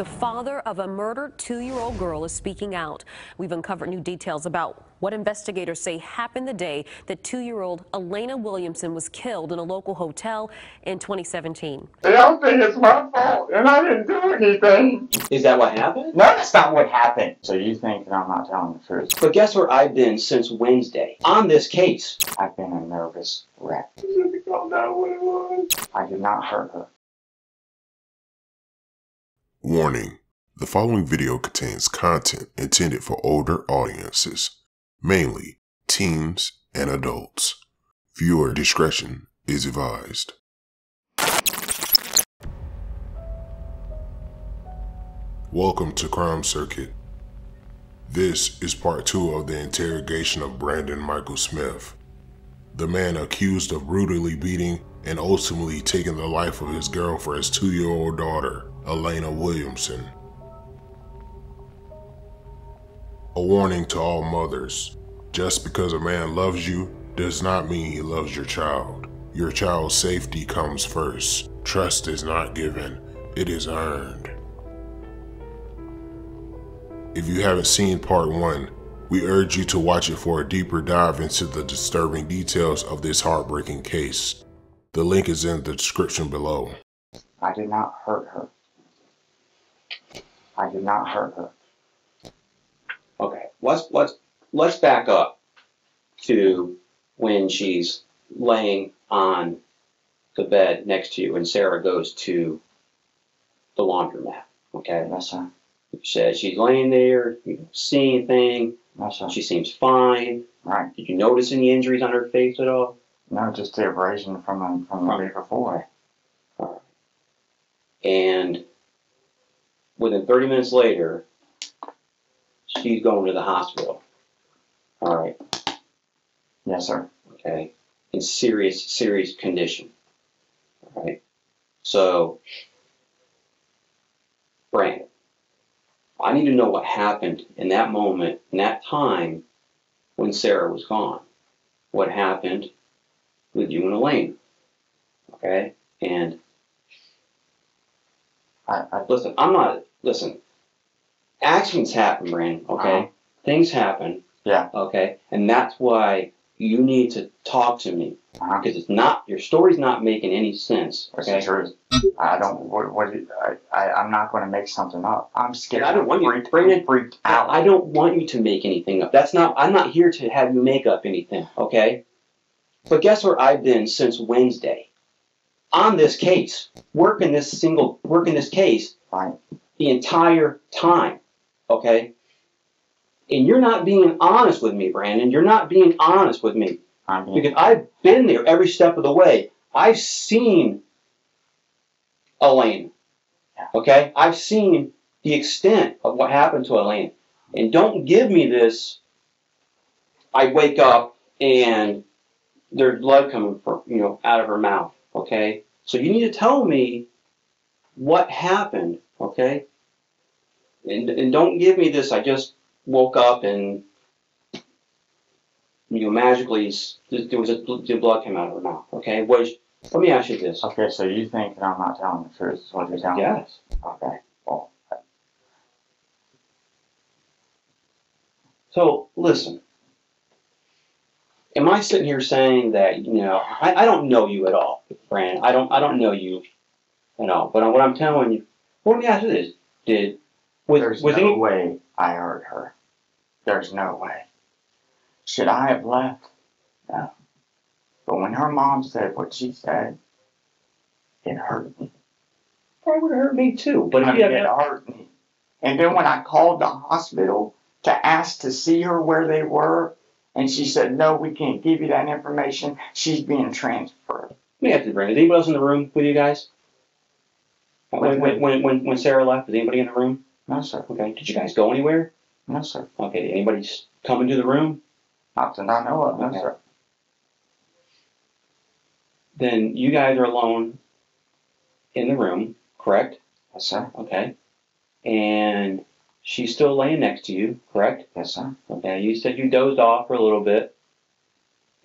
The father of a murdered 2-year-old girl is speaking out. We've uncovered new details about what investigators say happened the day that 2-year-old Elena Williamson was killed in a local hotel in 2017. They all think it's my fault, and I didn't do anything. Is that what happened? No, that's not what happened. So you think that I'm not telling the truth? But guess where I've been since Wednesday on this case? I've been a nervous wreck. You don't know what it was. I did not hurt her. Warning: the following video contains content intended for older audiences, mainly teens and adults. Viewer discretion is advised. Welcome to Crime Circuit. This is part 2 of the interrogation of Brandon Michael Smith, the man accused of brutally beating and ultimately taking the life of his girlfriend's 2-year-old daughter, Elena Williamson. A warning to all mothers: just because a man loves you does not mean he loves your child. Your child's safety comes first. Trust is not given, it is earned. If you haven't seen part 1, we urge you to watch it for a deeper dive into the disturbing details of this heartbreaking case. The link is in the description below. I did not hurt her. I did not hurt her. Okay, let's back up to when she's laying on the bed next to you and Sarah goes to the laundromat. Okay? Yes, sir. You said she's laying there, you don't see anything. Yes, sir. She seems fine. Right. Did you notice any injuries on her face at all? No, just the abrasion from the day before. All right. And within 30 minutes later, she's going to the hospital. All right. Yes, sir. Okay. In serious condition. All right. So, Brandon, I need to know what happened in that moment, in that time when Sarah was gone. What happened with you and Elaine? Okay? And listen, actions happen, Brandon, okay? Things happen. Yeah. Okay? And that's why you need to talk to me. Because it's not, your story's not making any sense. Okay? That's the truth. I don't, I'm not going to make something up. I'm scared. I don't want you to freaked out. I don't want you to make anything up. I'm not here to have you make up anything, okay? But guess where I've been since Wednesday? On this case. Working this case Right. the entire time. Okay? And you're not being honest with me, Brandon. You're not being honest with me. Because I've been there every step of the way. I've seen Elaine. Okay? I've seen the extent of what happened to Elaine. And don't give me this, I wake up and there's blood coming from, out of her mouth. Okay? So you need to tell me what happened. Okay? And don't give me this, I just woke up and magically there was the blood came out of her mouth. Okay? Let me ask you this. Okay, so you think that I'm not telling the truth is what you're telling me? Yes. Okay. Well. So, listen. Am I sitting here saying that, I don't know you at all, Brandon. I don't know you at all. But what I'm telling you, let me ask you this. There's no way I hurt her. There's no way. Should I have left? No. But when her mom said what she said, it hurt me. Probably would have hurt me too. But it hurt me. And then when I called the hospital to ask to see her where they were, and she said, no, we can't give you that information. She's being transferred. Let me ask you, Brandon. Is anybody else in the room with you guys? When Sarah left, was anybody in the room? No, sir. Okay. Did you guys go anywhere? No, sir. Okay. Did anybody come into the room? Not that I know of, no, sir. Then you guys are alone in the room, correct? Yes, sir. Okay. And she's still laying next to you, correct? Yes, sir. Okay. You said you dozed off for a little bit,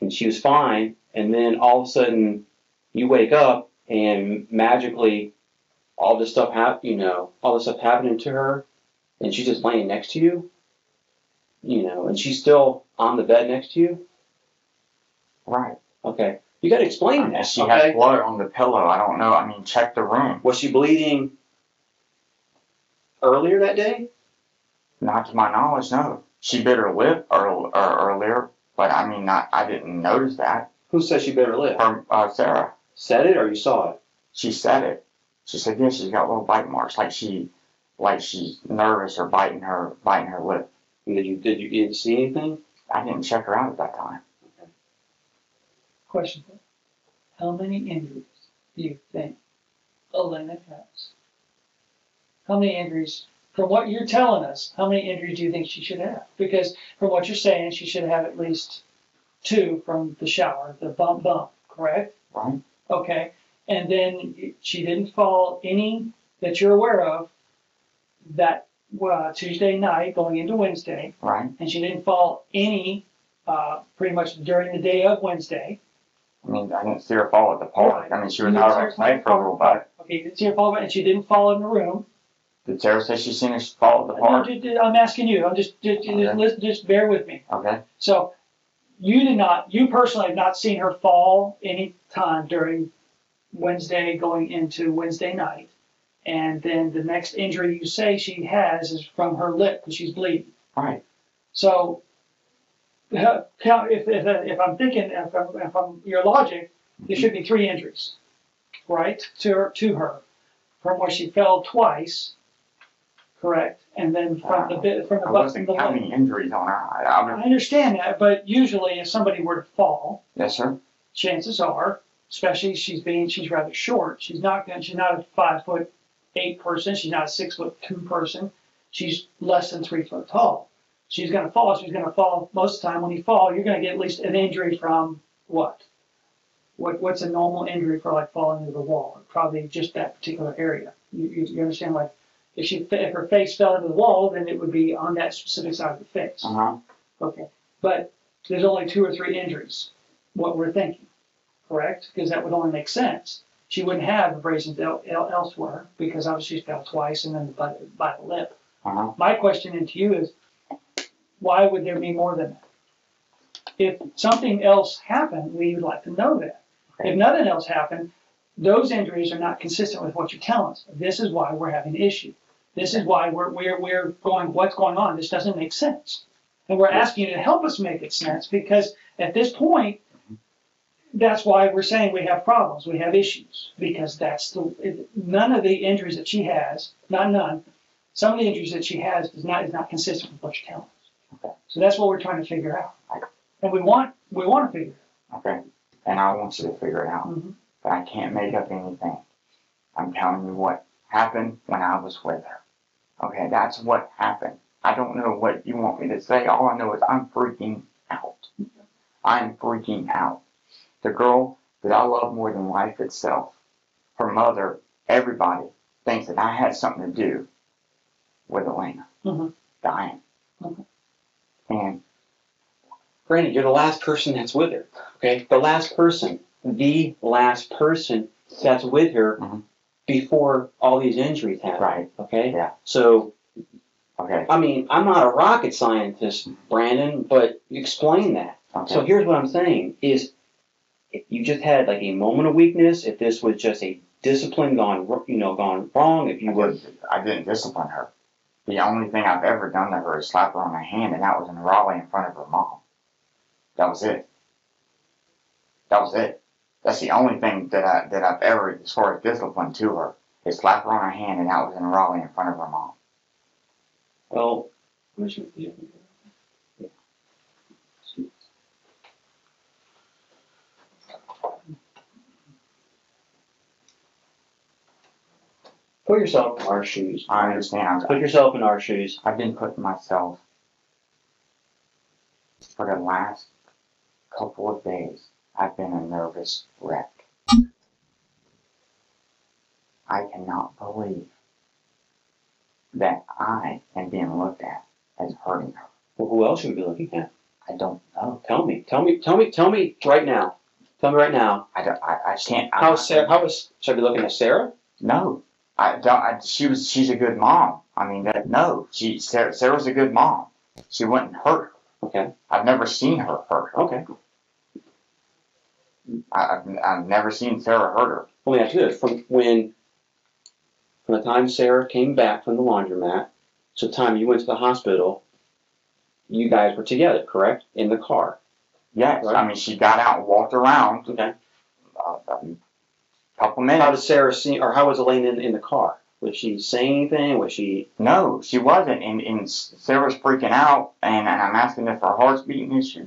and she was fine, and then all of a sudden you wake up and magically all this stuff all this stuff happening to her, and she's just laying next to you, and she's still on the bed next to you? Right. Okay. You got to explain that. She had blood on the pillow. I don't know. I mean, check the room. Was she bleeding earlier that day? Not to my knowledge, no. She bit her lip earlier, but I mean, I didn't notice that. Who said she bit her lip? Sarah. Said it or you saw it? She said it. She said, yeah, she's got little bite marks, like she's nervous or biting her lip. And you didn't see anything? I didn't check her out at that time. Okay. Question: how many injuries do you think Elena has? How many injuries? From what you're telling us, how many injuries do you think she should have? Because from what you're saying, she should have at least 2 from the shower, the bump, correct? Right. Okay. And then she didn't fall any that you're aware of that Tuesday night going into Wednesday. Right. And she didn't fall any pretty much during the day of Wednesday. I mean, I didn't see her fall at the park. I mean, she was out of her sight for a little bit. Okay, you didn't see her fall, and she didn't fall in the room. Did Sarah say she seen her fall at the park? No, I'm asking you. I'm just bear with me. Okay. So, you personally have not seen her fall any time during Wednesday going into Wednesday night. And then the next injury you say she has is from her lip because she's bleeding. Right. So, if I'm thinking, if I'm your logic, there should be 3 injuries, right, to her, from where she fell twice, correct, and then from the butt from the I wasn't counting injuries on her. I understand that, but usually if somebody were to fall, Yes, sir. chances are, especially she's rather short. She's not a 5'8" person. She's not a 6'2" person. She's less than 3 foot tall. She's going to fall. She's going to fall most of the time. When you fall, you're going to get at least an injury from what? What's a normal injury for like falling into the wall? Probably just that particular area. You understand? Like if her face fell into the wall, then it would be on that specific side of the face. Okay. But there's only 2 or 3 injuries. What we're thinking, correct? Because that would only make sense. She wouldn't have abrasions elsewhere because obviously she fell twice and then by the lip. My question to you is, why would there be more than that? If something else happened, we would like to know that. Okay. If nothing else happened, those injuries are not consistent with what you're telling us. This is why we're having an issue. This is why we're going, what's going on? This doesn't make sense. And we're asking you to help us make it sense because at this point, that's why we're saying we have problems, we have issues, because none of the injuries that she has, not none, some of the injuries that she has is not consistent with what you're telling us. Okay. So that's what we're trying to figure out. And we want to figure it out. Okay. And I want you to figure it out. Mm-hmm. But I can't make up anything. I'm telling you what happened when I was with her. Okay, that's what happened. I don't know what you want me to say. All I know is I'm freaking out. I'm freaking out. The girl that I love more than life itself, her mother, everybody thinks that I had something to do with Elena dying. Mm-hmm. And Brandon, you're the last person that's with her. Okay? The last person that's with her before all these injuries happened. Right. Okay? Yeah. So, okay. I mean, I'm not a rocket scientist, Brandon, but explain that. Okay. So here's what I'm saying is, if you just had like a moment of weakness, if this was just a discipline gone wrong, if you I didn't discipline her. The only thing I've ever done to her is slap her on the hand, and that was in Raleigh in front of her mom. That was it. That was it. That's the only thing that I've ever, as far as discipline to her, is slap her on her hand, and that was in Raleigh in front of her mom. Well, put yourself in our shoes. I understand. Put yourself in our shoes. I've been putting myself for the last couple of days. I've been a nervous wreck. I cannot believe that I am being looked at as hurting her. Well, who else should we be looking at? I don't know. Tell me right now. Tell me right now. I can't. Should I be looking at Sarah? No. She's a good mom. I mean, no, Sarah's a good mom. She wouldn't hurt her. Okay. I've never seen her hurt her. Okay. I've never seen Sarah hurt her. Let me ask you this: from the time Sarah came back from the laundromat to the time you went to the hospital, you guys were together, correct? In the car. Yes. Right. I mean, she got out and walked around. Okay. A couple minutes. How did Sarah see, or how was Elaine in the car? Was she saying anything? Was she? No, she wasn't. And Sarah's freaking out, and I'm asking if her heart's beating. Is she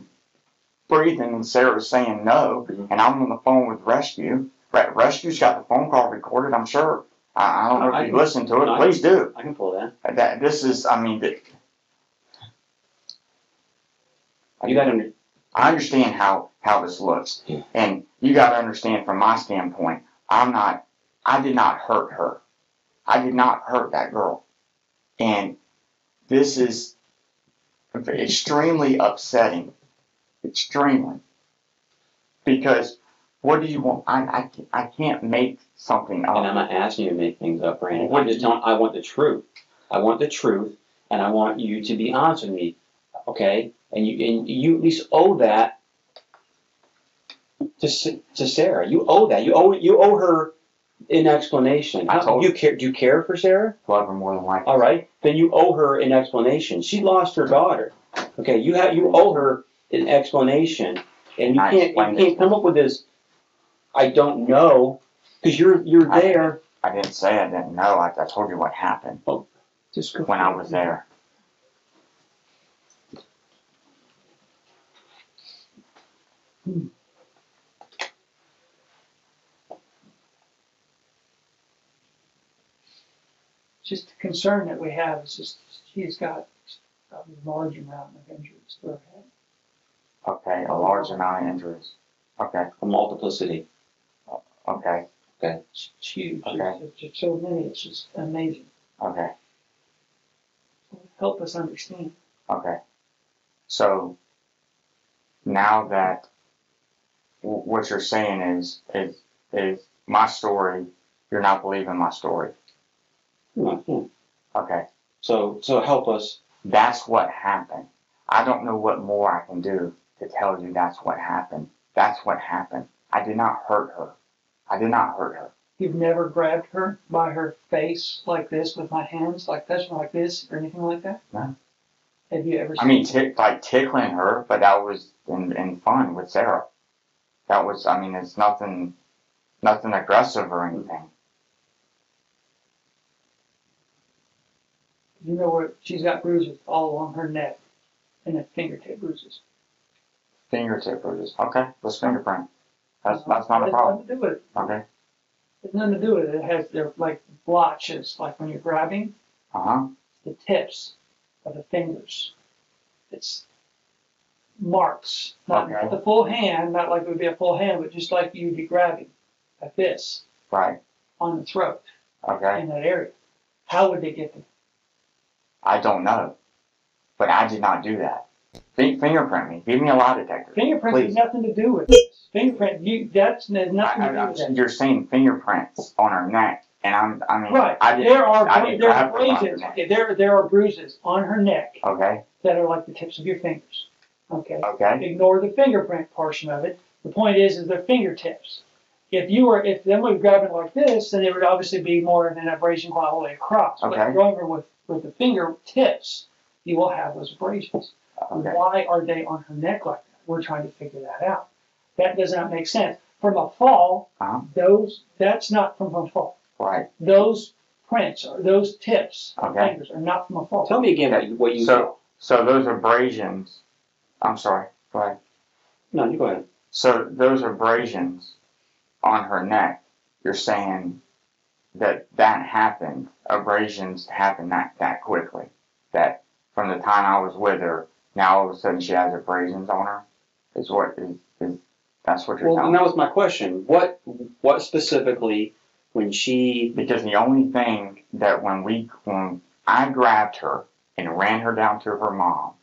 breathing? And Sarah's saying no. Mm-hmm. And I'm on the phone with Rescue. Rescue's got the phone call recorded, I'm sure. I don't know if you listen to it. No, Please do. I can pull that. This is, I mean, You got to. I understand how this looks. Yeah. And you got to understand from my standpoint, I did not hurt her. I did not hurt that girl. And this is extremely upsetting. Extremely. Because what do you want? I can't make something up. And I'm not asking you to make things up, Brandon. What I'm just telling. I want the truth. I want the truth, and I want you to be honest with me, okay? And you at least owe that to Sarah. You owe that. You owe her an explanation. Do you care for Sarah? Love her more than life. All right. Then you owe her an explanation. She lost her daughter. Okay. You owe her an explanation, and you can't come up with this. I don't know, because you're there. I didn't say I didn't know. I told you what happened when I was there. Just the concern that we have is just she's got a large amount of injuries to her head. Okay, a large amount of injuries. Okay, A multiplicity. okay, It's huge. Okay. It's so many. It's just amazing. okay, Help us understand. okay. So now that what you're saying is my story, you're not believing my story. Hmm. Okay, So help us. that's what happened. I don't know what more I can do to tell you that's what happened. That's what happened. I did not hurt her. I did not hurt her. You've never grabbed her by her face like this with my hands, like touching like this or anything like that? No. Have you ever I mean, like tickling her, but that was in fun with Sarah. That was, I mean, it's nothing aggressive or anything. You know where she's got bruises all along her neck and the fingertip bruises. Fingertip bruises. Okay, let's fingerprint. That's not a problem. Nothing to do with it. Okay. It's nothing to do with it. It has they're like blotches, like when you're grabbing the tips of the fingers. It's marks, not Okay. the full hand, not like it would be a full hand, but just like you'd be grabbing like this Right. on the throat Okay. in that area. How would they get them? I don't know, but I did not do that. Fingerprint me. Give me a lie detector. Fingerprints Please. has nothing to do with this. Fingerprint, that's nothing to do with that. You're saying fingerprints on her neck, and I mean, Right. I didn't There are grab her by her bruises. neck. Okay, there are bruises on her neck Okay. that are like the tips of your fingers. Okay. Okay. Ignore the fingerprint portion of it. The point is they're fingertips. If them were grabbing like this, then it would obviously be more of an abrasion going all the way across. Okay. But going over with the fingertips, you will have those abrasions. Okay. Why are they on her neck like that? We're trying to figure that out. That does not make sense. From a fall, that's not from a fall. Right. Those prints or those tips of Okay. fingers are not from a fall. Tell me again what you saw. So those abrasions. I'm sorry. Go ahead. No, you go ahead. So those abrasions on her neck, you're saying that happened, abrasions happened that quickly, that from the time I was with her, now all of a sudden she has abrasions on her, is that's what you're Well, telling and me? that was my question. What specifically when she? Because the only thing that when I grabbed her and ran her down to her mom,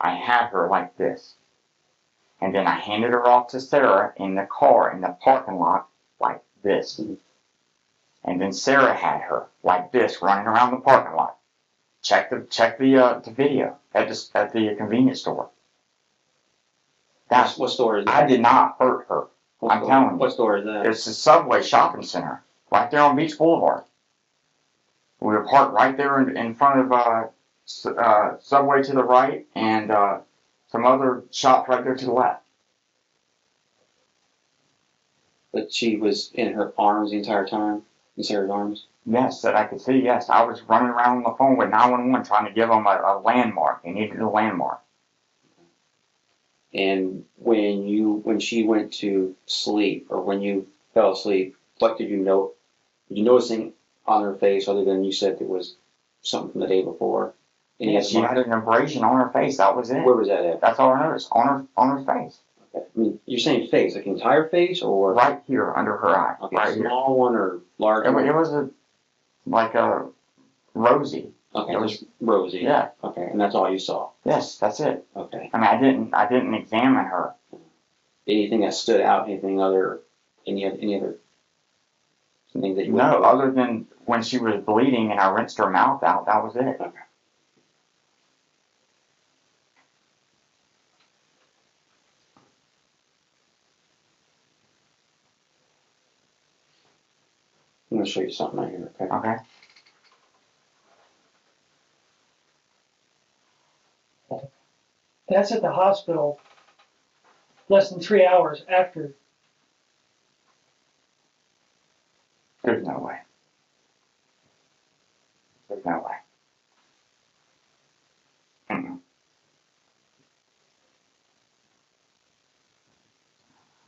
I had her like this. And then I handed her off to Sarah in the car in the parking lot like this. And then Sarah had her like this running around the parking lot. Check the video at the convenience store. What store is that? I did not hurt her. I'm telling you. What store is that? It's the Subway shopping center right there on Beach Boulevard. We were parked right there in front of Subway to the right and some other shops right there to the left. But she was in her arms the entire time? In Sarah's arms? Yes, that I could see, yes. I was running around on the phone with 911 trying to give them a landmark. They needed a landmark. And when she went to sleep, or when you fell asleep, what did you note? Did you notice anything on her face other than you said it was something from the day before? She had an abrasion on her face. That was it. Where was that at? That's all I noticed. On her face. Okay. I mean, you're saying face, like entire face, or right here under her eye. Okay, right small one or large one? It was like a rosy. Okay, it was rosy. Yeah. Okay, and that's all you saw. Yes, that's it. Okay. I mean, I didn't examine her. Anything that stood out? Any other things that you? No, other than when she was bleeding and I rinsed her mouth out. That was it. Okay. I'm going to show you something right here, okay? Okay. That's at the hospital less than 3 hours after. There's no way. There's no way. Mm-mm.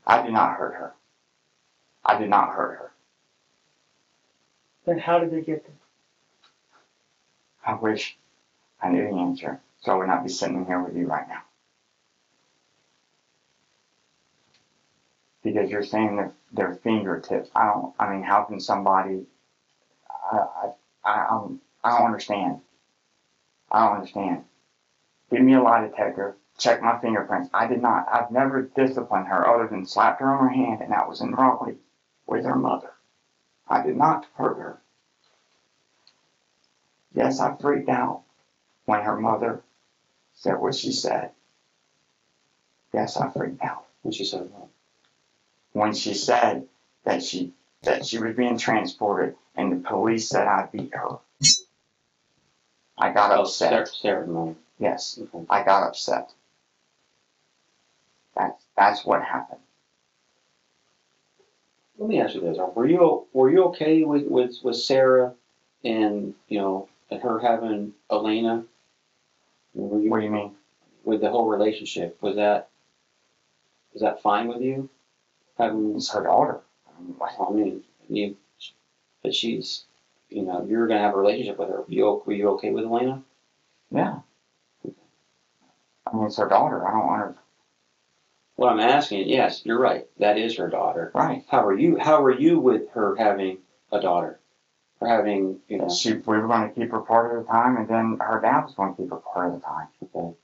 I did not hurt her. I did not hurt her. Then how did they get them? I wish I knew the answer, so I would not be sitting here with you right now. Because you're saying their fingertips. I mean, how can somebody? I don't understand. I don't understand. Give me a lie detector. Check my fingerprints. I did not. I've never disciplined her other than slapped her on her hand, and that was in Raleigh with her mother. I did not hurt her. Yes, I freaked out when her mother said what she said. Yes, I freaked out. When she said what? When she said that she was being transported and the police said I beat her. I got upset. Sarah's mom. Yes, Okay. I got upset. That's what happened. Let me ask you this: were you okay with Sarah and and her having Elena? What do you mean? With the whole relationship, was that fine with you? It's her daughter. I mean, but she's, you're gonna have a relationship with her. Were you okay with Elena? Yeah. I mean, it's her daughter. I don't want her. What I'm asking, yes, you're right. That is her daughter. Right. How are you with her having a daughter? Or having, We were going to keep her part of the time, and then her dad was going to keep her part of the time. Okay.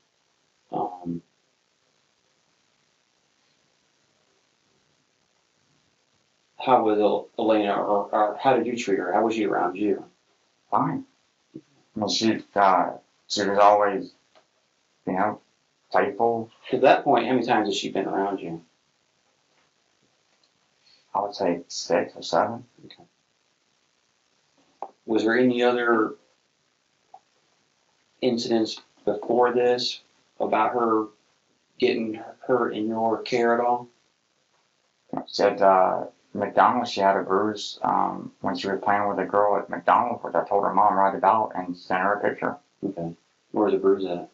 How was Elena, or how did you treat her? How was she around you? Fine. I mean, she was always, playful. To that point, how many times has she been around you? I would say 6 or 7. Okay. Was there any other incidents before this about her getting hurt in your care at all? She had McDonald's. She had a bruise when she was playing with a girl at McDonald's, which I told her mom right about and sent her a picture. Okay. Where's the bruise at?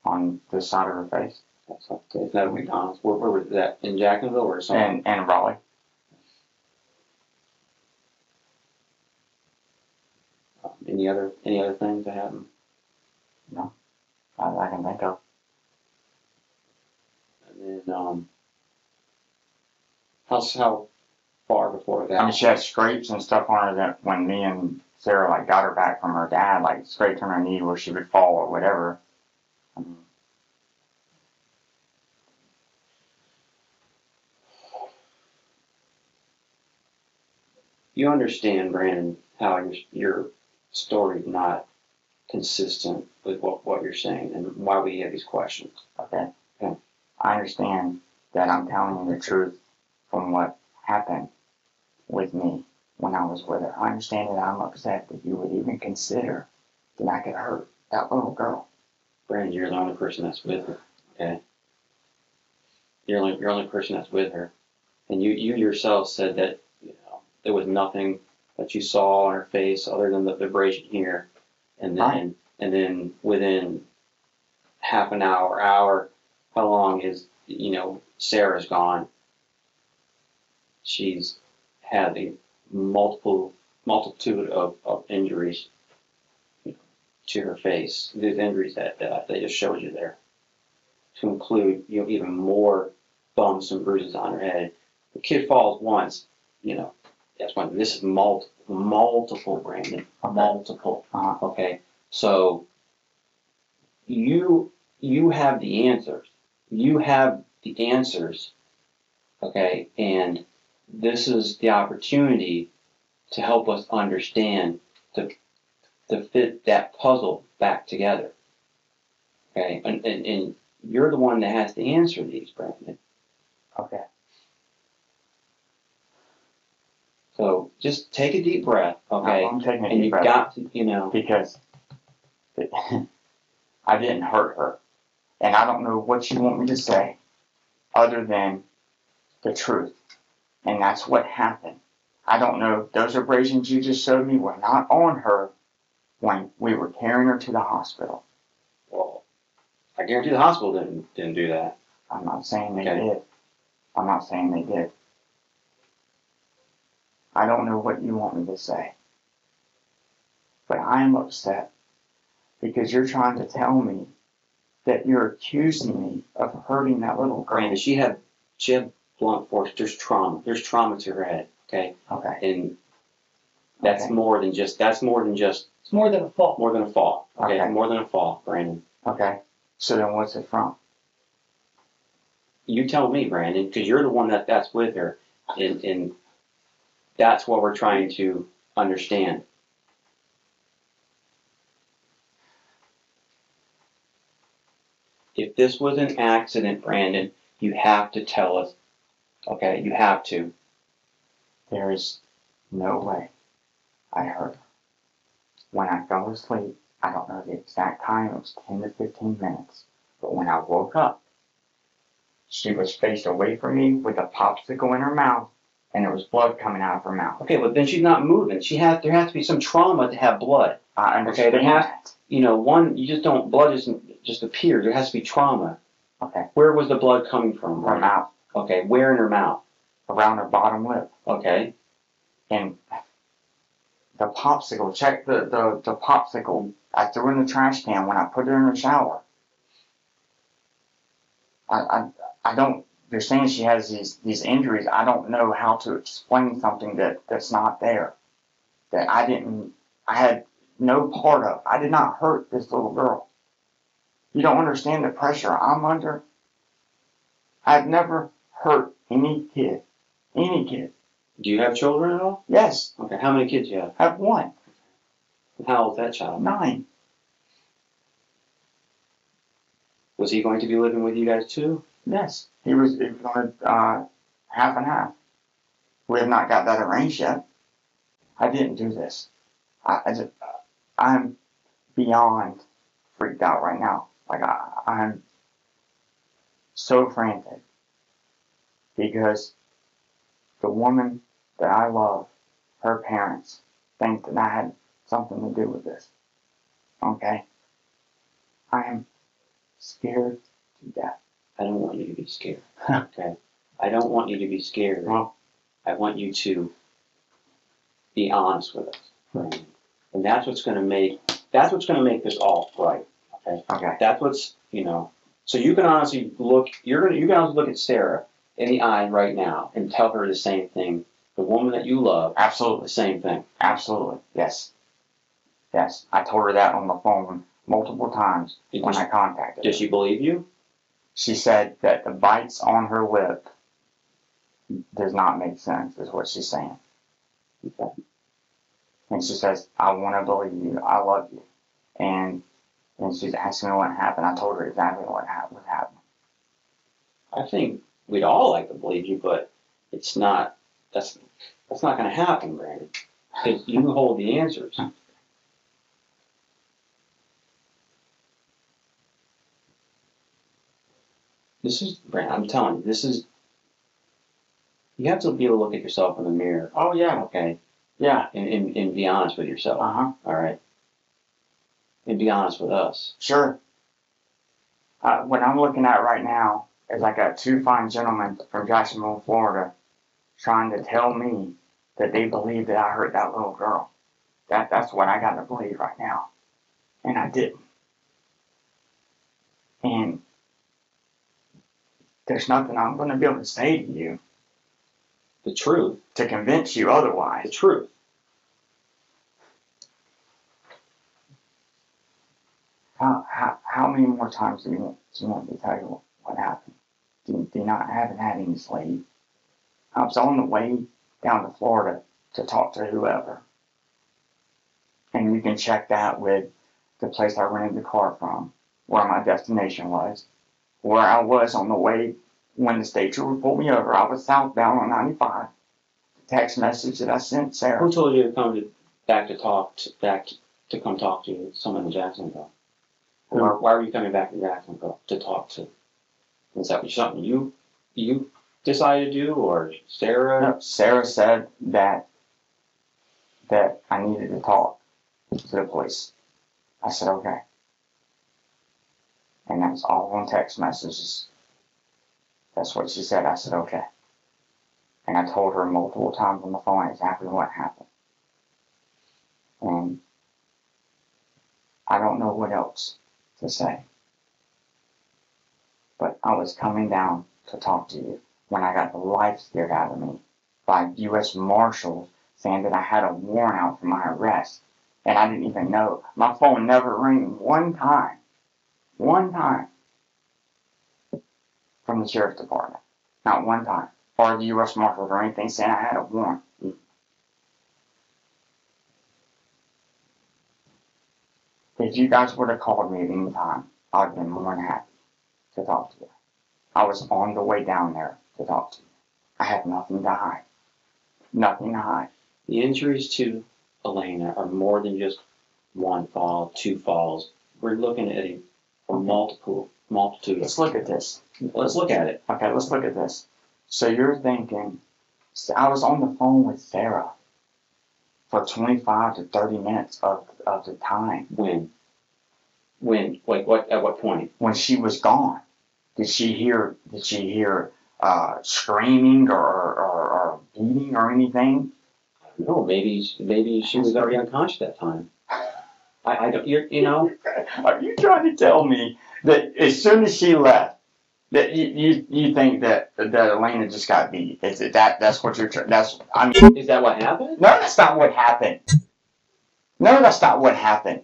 On this side of her face. That's okay. It's not at McDonald's. Where was that? In Jacksonville or somewhere? And Raleigh. Any other things that happened? No, I can think of. And then how far before that? I mean, she had scrapes and stuff on her that when me and Sarah got her back from her dad, scrapes on her knee where she would fall or whatever. You understand, Brandon, how your story's not consistent with what you're saying and why we have these questions. Okay. Okay. I understand that I'm telling you the truth from what happened with me when I was with her. I understand that I'm upset that you would even consider that I could hurt that little girl. Brandon, you're the only person that's with her. Okay. You're the only person that's with her, and you yourself said that there was nothing that you saw on her face other than the abrasion here, and then Right. and then within half an hour, how long is Sarah's gone? She's had a multitude of injuries to her face. These injuries that they just showed you there, to include even more bumps and bruises on her head. The kid falls once, that's one. This is multiple, Brandon, multiple. Okay, so you have the answers. You have the answers. Okay, and this is the opportunity to help us understand, to fit that puzzle back together. Okay, and you're the one that has to answer these, Brandon. Okay. So just take a deep breath, okay? I'm taking a and deep breath. And you've got to, Because I didn't hurt her. And I don't know what you want me to say other than the truth. And that's what happened. I don't know. Those abrasions you just showed me were not on her when we were carrying her to the hospital. Well, I guarantee the hospital didn't do that. I'm not saying they did. I'm not saying they did. I don't know what you want me to say. But I am upset because you're trying to tell me that you're accusing me of hurting that little girl. Brandon, she had blunt force. There's trauma. There's trauma to her head. Okay. Okay. And that's more than just. It's more than a fall. More than a fall. Okay. Okay. More than a fall, Brandon. Okay. So then what's it from? You tell me, Brandon, because you're the one that's with her, and that's what we're trying to understand. If this was an accident, Brandon, you have to tell us. Okay, you have to. There is no way I hurt her. When I fell asleep, I don't know the exact time, it was 10 to 15 minutes. But when I woke up, she was faced away from me with a popsicle in her mouth, and there was blood coming out of her mouth. Okay, but then she's not moving. There has to be some trauma to have blood. I understand that. You just don't, blood doesn't just appear. There has to be trauma. Okay. Where was the blood coming from? Her mouth. Okay, where in her mouth? Around her bottom lip. Okay. And the popsicle, check the popsicle I threw in the trash can when I put her in the shower. I don't, you're saying she has these injuries. I don't know how to explain something that's not there. That I had no part of. I did not hurt this little girl. You don't understand the pressure I'm under. I've never hurt any kid. Any kid. Do you have children at all? Yes. Okay, how many kids do you have? I have one. How old is that child? 9. Was he going to be living with you guys too? Yes. He was going to half and half. We have not got that arranged yet. I didn't do this. I'm beyond freaked out right now. Like I'm so frantic because the woman that I love, her parents, think that I had something to do with this. Okay? I am scared to death. I don't want you to be scared. Okay? I don't want you to be scared. Well, I want you to be honest with us. Right? And that's what's going to make this all right. Okay? okay. That's what's, so you can honestly look, you can honestly look at Sarah in the eye right now and tell her the same thing. The woman that you love. Absolutely. The same thing. Absolutely. Yes. Yes. I told her that on the phone multiple times when I contacted her. Did she believe you? She said that the bites on her lip does not make sense, is what she's saying. Okay. And she says, I want to believe you. I love you. And she's asking me what happened. I told her exactly what happened. I think we'd all like to believe you, but it's not. That's not going to happen, Brandon. Because you hold the answers. This is, Brandon. I'm telling you, this is. You have to be able to look at yourself in the mirror. Oh, yeah. Okay. Yeah. And be honest with yourself. Uh-huh. All right. And be honest with us. Sure. What I'm looking at right now is I got two fine gentlemen from Jacksonville, Florida, trying to tell me that they believe that I hurt that little girl. That's what I got to believe right now. And I didn't. And there's nothing I'm going to be able to say to you The truth. to convince you otherwise. The truth. How many more times do you want me to tell you what happened? Do you not haven't had any sleep? I was on the way down to Florida to talk to whoever. And you can check that with the place I rented the car from, where my destination was, where I was on the way when the state trooper pulled me over. I was southbound on 95. The text message that I sent Sarah. Who told you to come back to come talk to someone in Jacksonville? Why were you coming back to Jacksonville to talk to? Is that something you decided to do, or Sarah? No, Sarah said that I needed to talk to the police. I said, okay. And that's all on text messages. That's what she said. I said, okay. And I told her multiple times on the phone exactly what happened. And I don't know what else to say. But I was coming down to talk to you when I got the life scared out of me by U.S. Marshals saying that I had a warrant out for my arrest. And I didn't even know. My phone never rang one time. One time. From the sheriff's department. Not one time. Or the U.S. Marshals or anything saying I had a warrant. If you guys would have called me at any time, I'd have been more than happy to talk to you. I was on the way down there to talk to you. I had nothing to hide. Nothing to hide. The injuries to Elena are more than just one fall, two falls. We're looking at a multitude. Let's look at this. Let's look at it. Okay, let's look at this. So you're thinking, I was on the phone with Sarah for 25 to 30 minutes of the time. When? Like what? At what point? When she was gone. Did she hear screaming or beating or anything? No, maybe she was already unconscious at that time. I don't. You know. Are you trying to tell me that as soon as she left, that you think that Elena just got beat? Is it that's what you're? I mean. Is that what happened? No, that's not what happened. No, that's not what happened.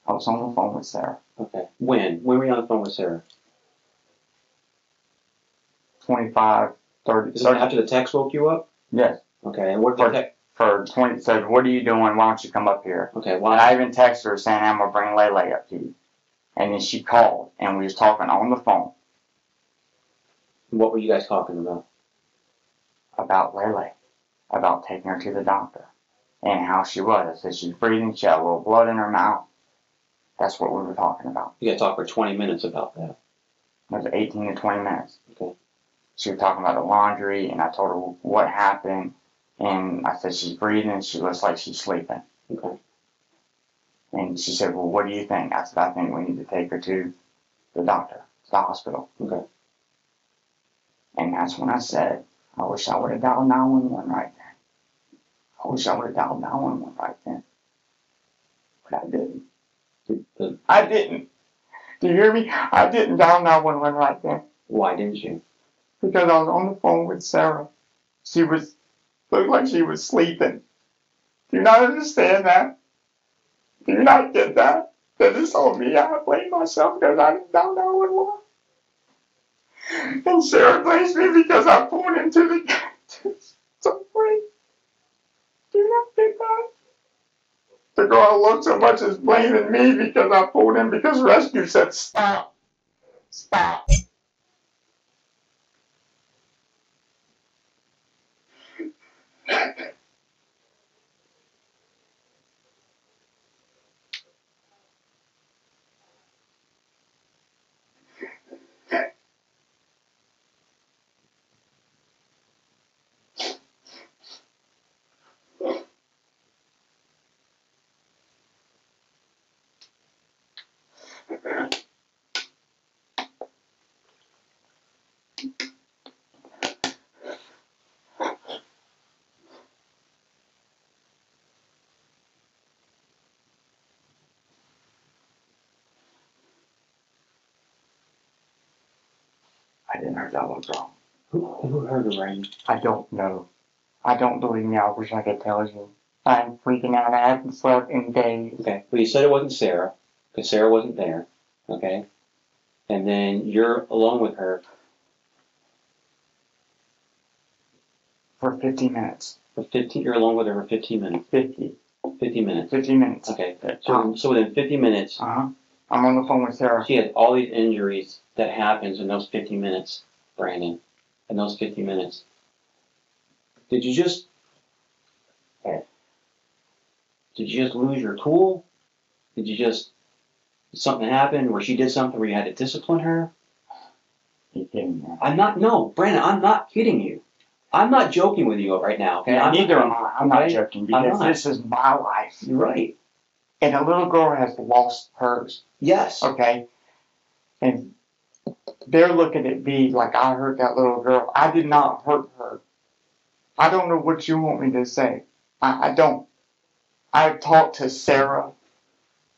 I was on the phone with Sarah. Okay. When were you on the phone with Sarah? 25, 30. Is it after the text woke you up? Yes. Okay. And what did the text? For 20, said, what are you doing? Why don't you come up here? Okay. Well, and I even texted her saying, I'm going to bring Lele up to you. And then she called, and we was talking on the phone. What were you guys talking about? About Lele. About taking her to the doctor. And how she was. I said she's breathing, she had a little blood in her mouth. That's what we were talking about. You guys talked for 20 minutes about that. It was 18 to 20 minutes. Okay. She was talking about the laundry, and I told her what happened. And I said, she's breathing, and she looks like she's sleeping. Okay. And she said, well, what do you think? I said, I think we need to take her to the doctor, to the hospital. Okay. And that's when I said, I wish I would have dialed 911 right then. I wish I would have dialed 911 right then. But I didn't. I didn't. Do you hear me? I didn't dial 911 right then. Why didn't you? Because I was on the phone with Sarah. She looked like she was sleeping. Do you not understand that? Do you not get that? That it's on me. I blame myself because I didn't dial 911. And Sarah blames me because I pulled him to the so wait. Do not pick up. The girl looked so much as blaming me because I pulled him because rescue said stop. Stop. I didn't hurt that little girl. Who hurt her, Raymond? I don't know. I don't believe me. I wish I could tell you. I'm freaking out. I haven't slept in days. Okay. Well, you said it wasn't Sarah, because Sarah wasn't there. Okay. And then you're alone with her For 15 minutes. for 15. You're alone with her for 15 minutes. 50. 50 minutes. 50 minutes. Okay. So within 50 minutes, I'm on the phone with Sarah. she had all these injuries that happens in those 50 minutes, Brandon. In those 50 minutes. Did you just lose your cool? Did something happen where she did something where you had to discipline her? You kidding me? Brandon, I'm not kidding you. I'm not joking with you right now, okay? Neither am I. I'm not joking because not. this is my life. You're right. And a little girl has lost hers. Yes. Okay? And they're looking at me like I hurt that little girl. I did not hurt her. I don't know what you want me to say. I don't. I've talked to Sarah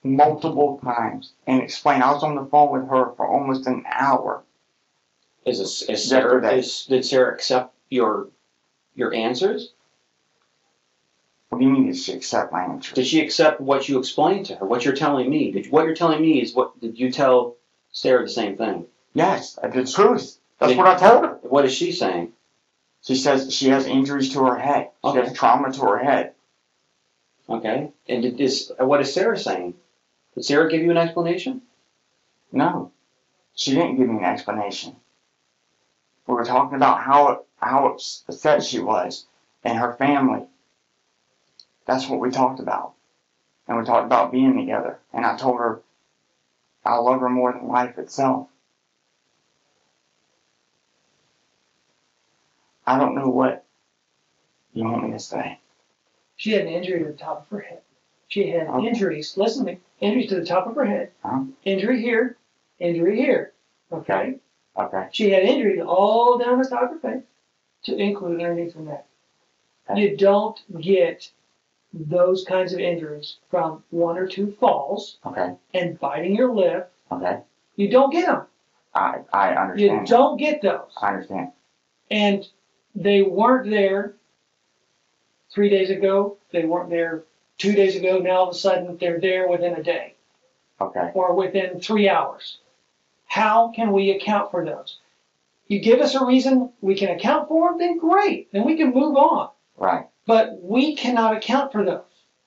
multiple times and explained. I was on the phone with her for almost an hour. Did Sarah accept your answers? What do you mean did she accept my answer? Did she accept what you explained to her? What you're telling me? What you're telling me is did you tell Sarah the same thing? Yes, the truth. That's what I told her. What is she saying? She says she has injuries to her head. She has trauma to her head. Okay. And what is Sarah saying? Did Sarah give you an explanation? No. She didn't give me an explanation. We were talking about how upset she was and her family. That's what we talked about. And we talked about being together. And I told her I love her more than life itself. I don't know what you want me to say. She had an injury to the top of her head. She had injuries, listen to me, injuries to the top of her head. Injury here, injury here. Okay? Okay. She had injuries all down the top of her face, to include underneath her neck. Okay. You don't get those kinds of injuries from one or two falls and biting your lip. Okay. You don't get them. I understand. You don't get those. I understand. And they weren't there 3 days ago. They weren't there 2 days ago. Now all of a sudden they're there within a day. Okay. Or within 3 hours. How can we account for those? You give us a reason we can account for them, then great. Then we can move on. Right. But we cannot account for those.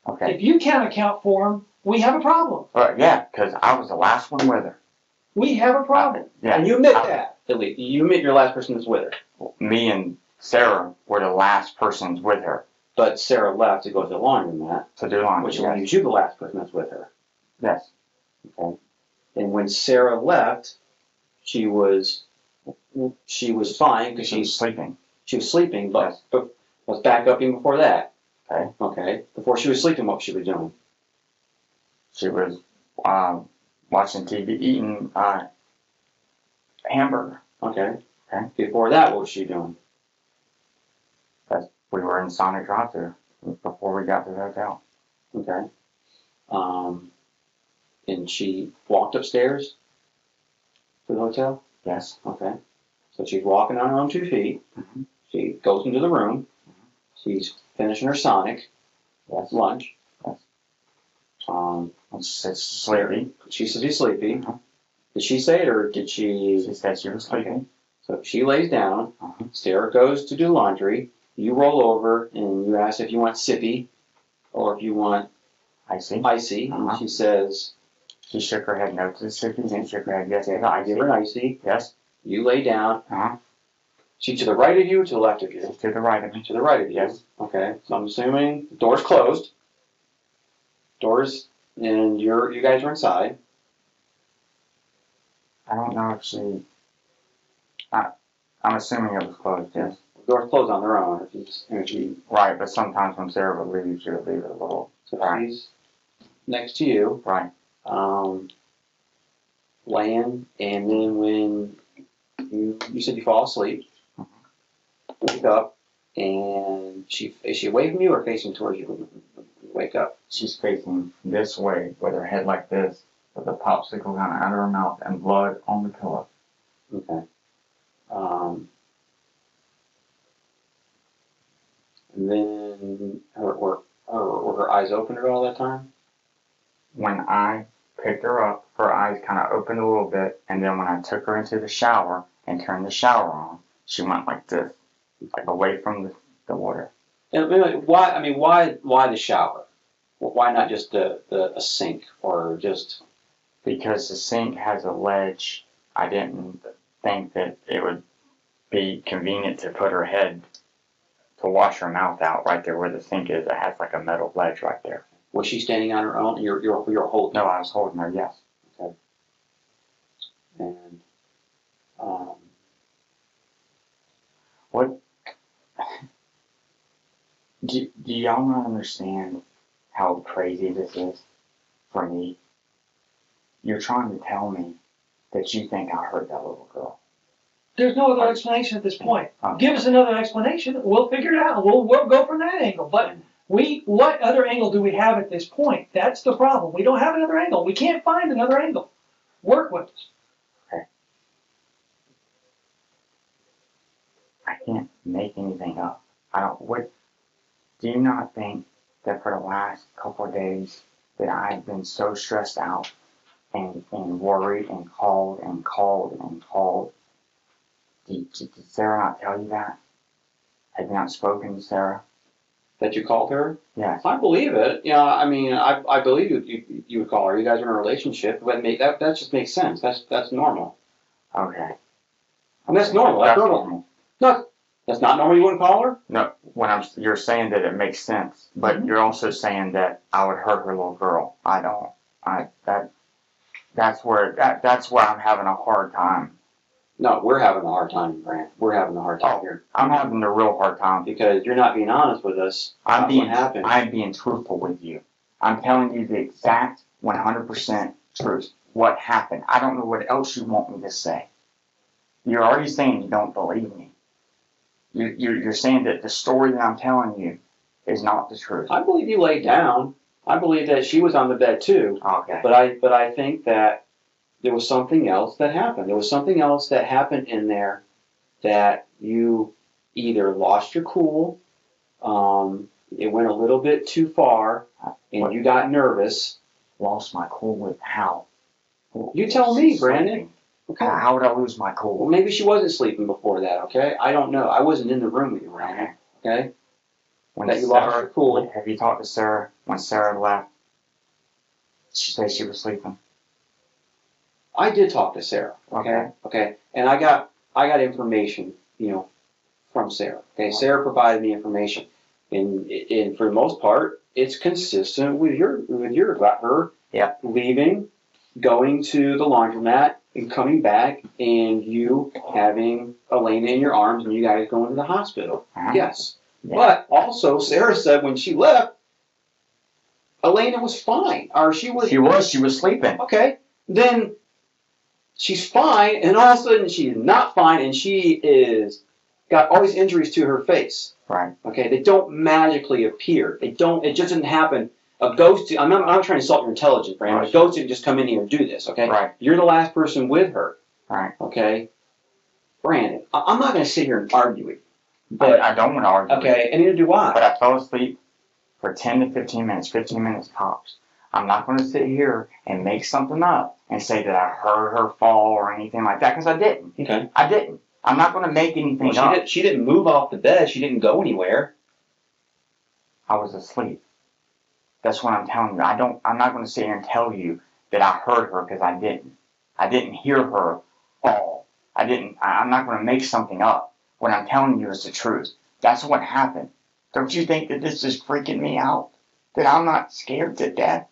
Okay. If you can't account for them, we have a problem. Yeah, because I was the last one with her. We have a problem. Yeah. And you admit that, at least. You admit you're the last person that's with her. Me and Sarah were the last persons with her. But Sarah left to go to the laundromat. To do laundry. Which leaves you the last person that's with her. Yes. Okay. And when Sarah left, she was fine because she was sleeping. She was sleeping, but let's back up even before that. Okay. Okay. Before she was sleeping, what she was doing? She was watching TV, eating hamburger. Okay. Okay. Before that, what was she doing? We were in Sonic drive-thru before we got to the hotel. Okay. And she walked upstairs to the hotel? Yes. Okay. So she's walking on her own 2 feet. Mm-hmm. She goes into the room. She's finishing her Sonic. That's lunch. Yes. She's sleepy. She says she's sleepy. Mm-hmm. Did she say it or did she? She said she was sleeping. Okay. So she lays down. Sarah goes to do laundry. You roll over and you ask if you want sippy or if you want Icy. icy. And she says, She shook her head no to the sippy, and shook her head yes to the I icy. give her an icy. Yes. You lay down. Uh-huh. She to the right of you or to the left of you? To the right of me. To the right of you. Yes. Okay. So I'm assuming the door's closed. Doors, and you guys are inside. I don't know if she. I'm assuming it was closed. Yes. The door's closed on their own. If you Right, but sometimes when Sarah would leave, she would leave it a little. so Right. she's next to you, Right. laying, and then when you said you fall asleep, wake up, and is she away from you or facing towards you when you wake up? She's facing this way with her head like this, with a popsicle kind of out of her mouth and blood on the pillow. Okay. And then were her eyes open at all that time? When I picked her up, her eyes kind of opened a little bit, and then when I took her into the shower and turned the shower on, she went like this, like away from the water. And why? I mean, why the shower? Why not just a sink or just? Because the sink has a ledge. I didn't think that it would be convenient to put her head to wash her mouth out right there where the sink is. It has like a metal ledge right there. Was she standing on her own? You're holding. No, I was holding her. Yes. Okay. And what? Do y'all not understand how crazy this is for me? You're trying to tell me that you think I hurt that little girl. There's no other explanation at this point. Okay. Give us another explanation. We'll figure it out. We'll go from that angle. But what other angle do we have at this point? That's the problem. We don't have another angle. We can't find another angle. Work with us. Okay. I can't make anything up. Do you not think that for the last couple of days that I've been so stressed out and worried and called and called and called? Did Sarah not tell you that? Have you not spoken to Sarah? that you called her? Yes. I believe it. Yeah, I mean, I believe you would call her. You guys are in a relationship, but that just makes sense. That's normal. Okay. I mean, that's normal. That's normal. No, that's not normal. You wouldn't call her? No, you're saying that it makes sense, but you're also saying that I would hurt her little girl. I don't. That's where I'm having a hard time. No, we're having a hard time, Grant. We're having a hard time here. I'm having a real hard time because you're not being honest with us about what happened. I'm being truthful with you. I'm telling you the exact 100% truth. What happened? I don't know what else you want me to say. You're already saying you don't believe me. You're saying that the story that I'm telling you is not the truth. I believe you laid down. I believe that she was on the bed too. Okay. But I think that there was something else that happened. There was something else that happened in there that you either lost your cool, it went a little bit too far, and you got nervous. Lost my cool with how? You tell me, Brandon. Okay. How would I lose my cool? Well, maybe she wasn't sleeping before that, okay? I don't know. I wasn't in the room with you, Brandon, okay? That you lost your cool. Have you talked to Sarah? When Sarah left, she said she was sleeping. I did talk to Sarah, okay? And I got information, from Sarah, okay? Sarah provided me information. And for the most part, it's consistent with her leaving, going to the laundromat, and coming back, and you having Elena in your arms, and you guys going to the hospital. Yes. Yeah. But also, Sarah said when she left, Elena was fine. Or she was sleeping. Okay. Then she's fine, and all of a sudden she's not fine, and she is got all these injuries to her face. Right. Okay. They don't magically appear. It just didn't happen. A ghost. I'm not trying to insult your intelligence, Brandon. Right. A ghost didn't just come in here and do this. Okay. Right. You're the last person with her. Right. Okay. Brandon, I'm not going to sit here and argue with you. But I don't want to argue. Okay, and neither do I. But I fell asleep for 10 to 15 minutes, 15 minutes tops. I'm not going to sit here and make something up and say that I heard her fall or anything like that, because I didn't. Okay. I didn't. I'm not going to make anything Well, up. she didn't move off the bed. She didn't go anywhere. I was asleep. That's what I'm telling you. I'm not going to sit here and tell you that I heard her because I didn't. I didn't hear her fall. I'm not going to make something up. What I'm telling you is the truth. That's what happened. Don't you think that this is freaking me out? That I'm not scared to death?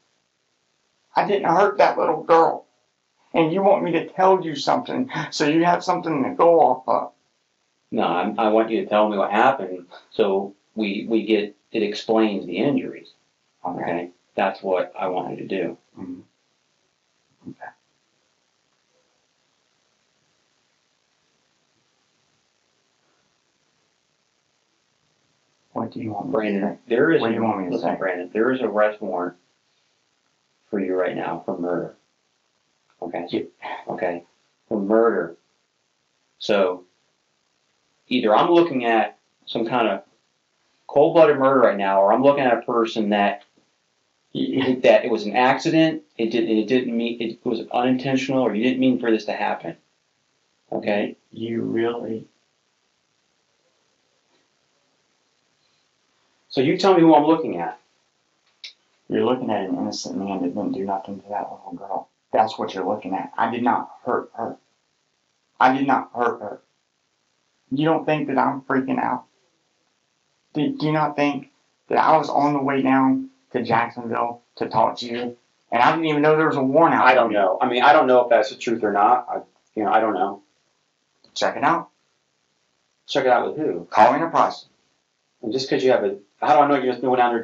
I didn't hurt that little girl. And you want me to tell you something so you have something to go off of. No, I want you to tell me what happened so we get, it explains the injuries. Okay? That's what I want you to do. Mm-hmm. Okay. What do you want me Brandon, to say? there is What do you want me to listen, say? Brandon, there is an arrest warrant for you right now for murder. Okay? Okay? For murder. So, either I'm looking at some kind of cold-blooded murder right now, or I'm looking at a person that it was an accident, it was unintentional, or you didn't mean for this to happen. Okay? You really? So you tell me who I'm looking at. You're looking at an innocent man that didn't do nothing to that little girl. That's what you're looking at. I did not hurt her. I did not hurt her. You don't think that I'm freaking out? Do you not think that I was on the way down to Jacksonville to talk to you, and I didn't even know there was a warrant out? I don't know. I mean, I don't know if that's the truth or not. I don't know. Check it out. Check it out with who? Call Enterprise. And just because you have how do I know you just went down there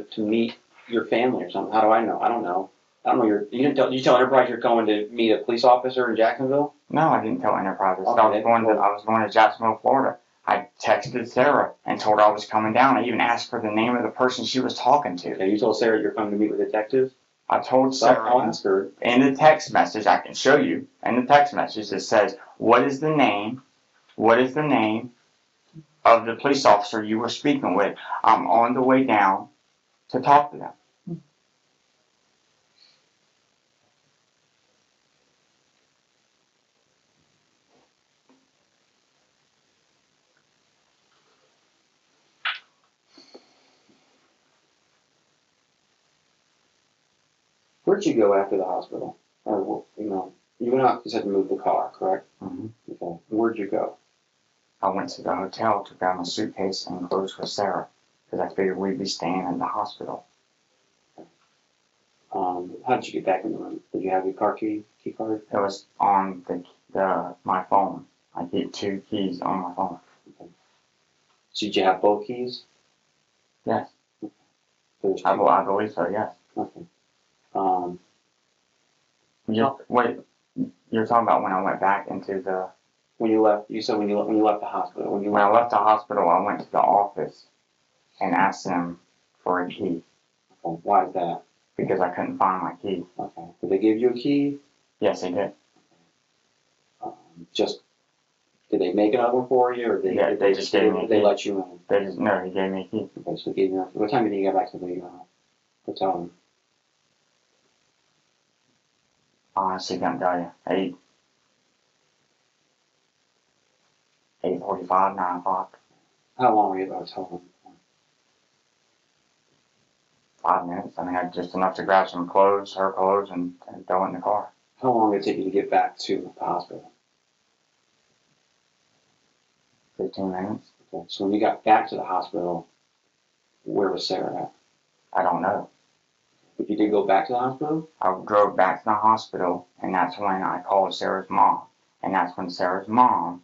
to meet your family or something? How do I know? I don't know. I don't know. You tell Enterprise you're going to meet a police officer in Jacksonville? No, I didn't tell Enterprise. Okay. I was going to Jacksonville, Florida. I texted Sarah and told her I was coming down. I even asked for the name of the person she was talking to. And you told Sarah you're coming to meet with detectives? I told Sarah. I'll ask her. In the text message, I can show you. In the text message, it says, "What is the name? What is the name of the police officer you were speaking with? I'm on the way down to talk to them." Where'd you go after the hospital? Or, you went out, you said to move the car, correct? Mm-hmm. Okay. Where'd you go? I went to the hotel, took out my suitcase, and clothes for Sarah because I figured we'd be staying in the hospital. How did you get back in the room? Did you have your car key card? It was on my phone. I get 2 keys on my phone. Okay. So did you have both keys? Yes. I believe so, yes. Okay. Wait, you're talking about when I went back into the... When you left, you said when you left the hospital. When I left the hospital, I went to the office and asked them for a key. Okay. Why is that? Because I couldn't find my key. Okay. Did they give you a key? Yes, they did. Did they make another one for you, or they just gave me a key. They let you in? No, he gave me a key. Okay, so they gave you. What time did you get back to the hotel? Honestly, can't tell you. 8:45, 9 o'clock. How long were you at the hotel room? 5 minutes. I mean, I had just enough to grab some clothes, her clothes, and throw it in the car. How long did it take you to get back to the hospital? 15 minutes. Okay, so when you got back to the hospital, where was Sarah at? I don't know. If you did go back to the hospital? I drove back to the hospital, and that's when I called Sarah's mom. And that's when Sarah's mom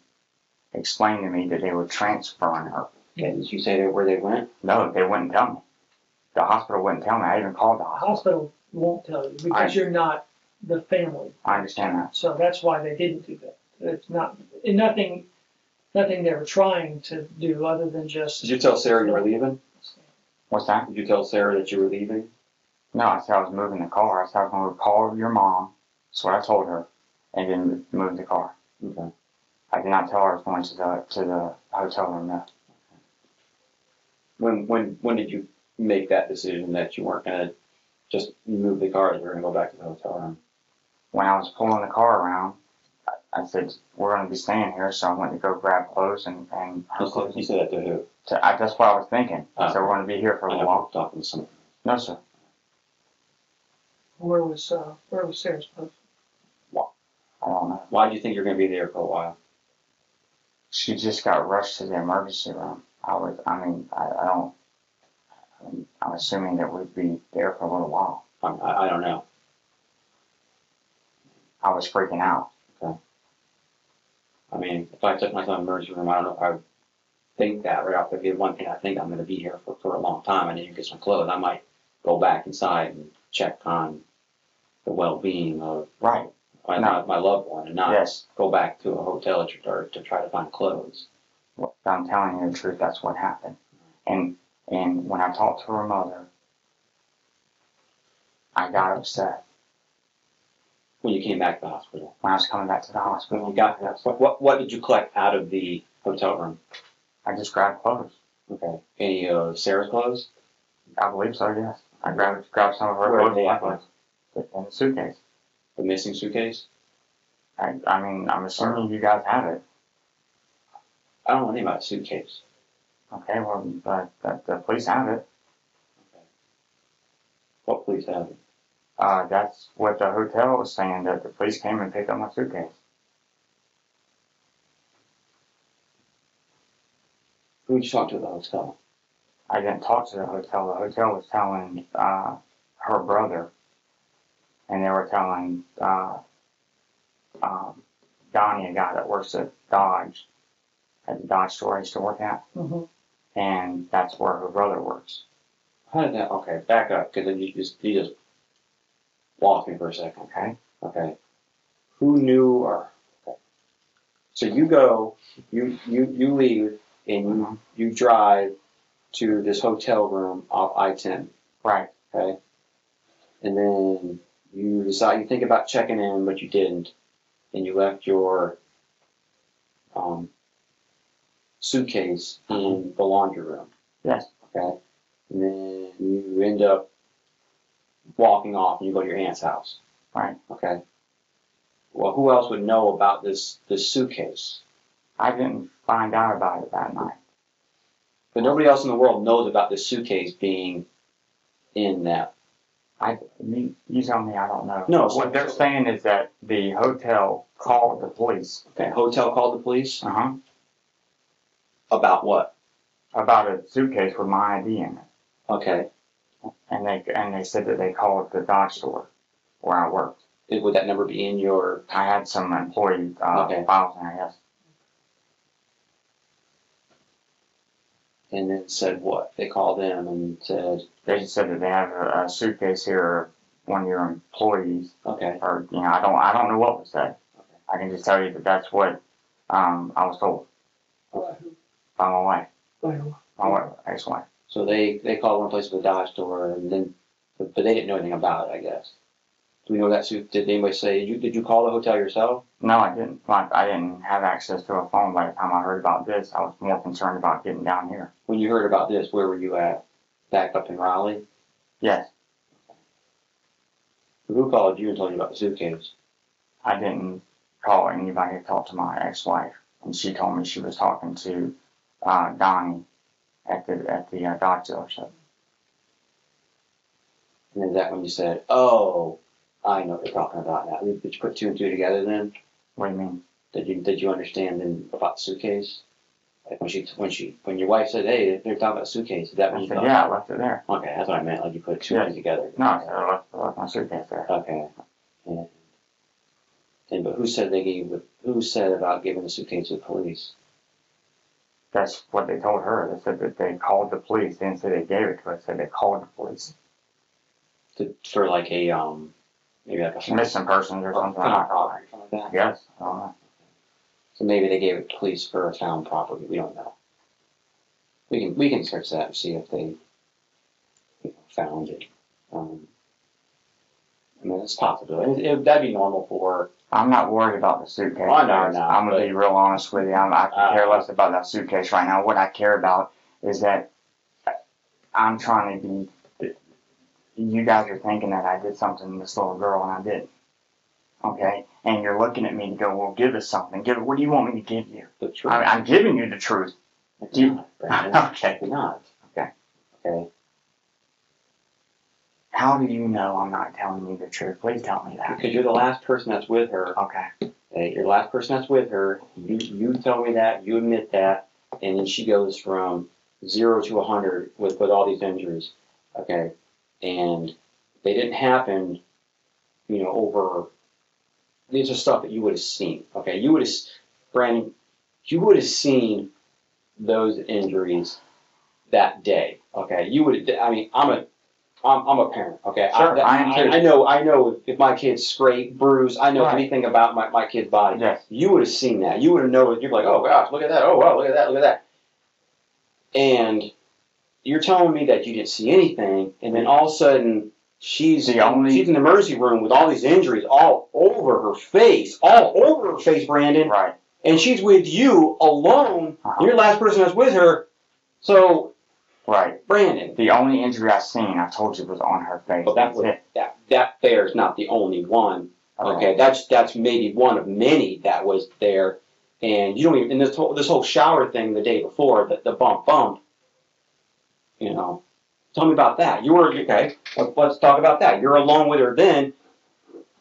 explained to me that they were transferring her. Okay, did you say where they went? No, they wouldn't tell me. The hospital wouldn't tell me. I even called the The hospital. hospital won't tell you because you're not the family. I understand that. So that's why they didn't do that. It's not, and nothing they were trying to do other than just. Did you tell Sarah you were leaving? What's that? Did you tell Sarah that you were leaving? No, I said I was moving the car. I said I was going to call your mom. That's what I told her. And then move the car. Okay. I did not tell her I was going to the hotel room, no. When did you make that decision that you weren't going to just move the car, you were going to go back to the hotel room? When I was pulling the car around, I said, we're going to be staying here, so I went to go grab clothes and her clothes. You said that to who? That's what I was thinking. So we're going to be here for a little while. Talking to someone. No, sir. Where was Sarah's clothes? I don't know. Why do you think you're going to be there for a while? She just got rushed to the emergency room. I'm assuming that we'd be there for a little while. I don't know. I was freaking out. Okay. I mean, if I took myself to the emergency room, I don't know if I would think that right off the gate. One thing, I think I'm going to be here for a long time. I need to get some clothes. I might go back inside and check on the well-being of Right. my loved one, and not Yes. go back to a hotel to try to find clothes. Well, I'm telling you the truth. That's what happened. And when I talked to her mother, I got upset. When you came back to the hospital, When I was coming back to the hospital, when you got there, what did you collect out of the hotel room? I just grabbed clothes. Okay. Any of Sarah's clothes? I believe so. Yes. I grabbed some of her Where are clothes they in my at? clothes. In the suitcase. The missing suitcase? I mean, I'm assuming you guys have it. I don't know anything about a suitcase. Okay. Well, the police have it. Okay. What police have it? That's what the hotel was saying, that the police came and picked up my suitcase. Who did you talk to at the hotel? I didn't talk to the hotel. The hotel was telling her brother, and they were telling Donnie, a guy that works at Dodge, at the Dodge store I used to work at, Mm-hmm. and that's where her brother works. How did that? Okay, back up, because then you just lost me for a second. Okay. Okay. Who knew or? Okay. So you go, you leave, and you drive to this hotel room off I-10. Right. Okay. And then you decide, you think about checking in, but you didn't, and you left your suitcase in the laundry room. Yes. Okay. And then you end up walking off, and you go to your aunt's house. Right. Okay. Well, who else would know about this suitcase? I didn't find out about it that night. But nobody else in the world knows about this suitcase being in that. You tell me, I don't know. No. What they're saying is that the hotel called the police. Okay. Hotel called the police Uh-huh. about what? About a suitcase with my ID in it. Okay. And they said that they called the Dodge store where I worked. Would that number be in your? I had some employee Okay. files in there, yes. And then said what? They called them and said. They just said that they have a suitcase here of one of your employees. Okay. Or, I don't know what was said. Okay. I can just tell you that that's what I was told by my wife. My ex-wife. So they called one place with a Dodge store, and then, but they didn't know anything about it, I guess. Do we know that suit? Did anybody say? Did you call the hotel yourself? No, I didn't. I didn't have access to a phone by the time I heard about this. I was more concerned about getting down here. When you heard about this, where were you at? Back up in Raleigh? Yes. Who called you and told you about the suitcase? I didn't call anybody. I talked to my ex-wife, and she told me she was talking to Donnie at the Dodge dealership. And then that when you said, "Oh, I know what you're talking about now." Did you put two and two together then? What do you mean? Did you understand then about the suitcase? Like when your wife said, "Hey, they're talking about a suitcase," is that when I you said, thought? yeah, I left it there. Okay, that's what I meant. Like you put two and two together. No, I said I left my suitcase there. Okay. But who said who said about giving the suitcase to the police? That's what they told her. They said that they called the police. They didn't say they gave it to us. They said they called the police. For like a maybe like a Missing persons or something like that. robbery or something like that. Yes. I don't know. So maybe they gave it to police for a found property. We don't know. We can search that and see if they found it. I mean, it's possible. That'd be normal for. I'm not worried about the suitcase. I know, guys. no, I'm gonna be real honest with you. I could care less about that suitcase right now. What I care about is that I'm trying to be. You guys are thinking that I did something to this little girl, and I didn't. Okay, and you're looking at me to go, well, give us something. What do you want me to give you? The truth. I'm giving you the truth. It's not, Brandon. Okay. It's not. Okay. Okay. How do you know I'm not telling you the truth? Please tell me that. Because you're the last person that's with her. Okay. Okay, you're the last person that's with her. You tell me that. You admit that. And then she goes from 0 to 100 with all these injuries. Okay. And they didn't happen, over. These are stuff that you would have seen. Okay. Brandon, you would have seen those injuries that day. Okay. You would. I mean, I'm a parent. Okay. Sure, I am too. I know if my kid's scraped, bruised. I know anything about my kid's body. Yes. You would have seen that. You would have known. You'd be like, oh gosh, look at that. Oh wow, look at that. Look at that. And you're telling me that you didn't see anything, and then all of a sudden she's in the emergency room with all these injuries all over her face, Brandon. Right. And she's with you alone. You're the last person that's with her. So, right, Brandon. The only injury I seen, I told you, was on her face. But that there is not the only one. Okay, that's maybe one of many that was there. And you don't even, and this whole shower thing the day before, the bump. Tell me about that. You were okay. Let's talk about that. You're alone with her then.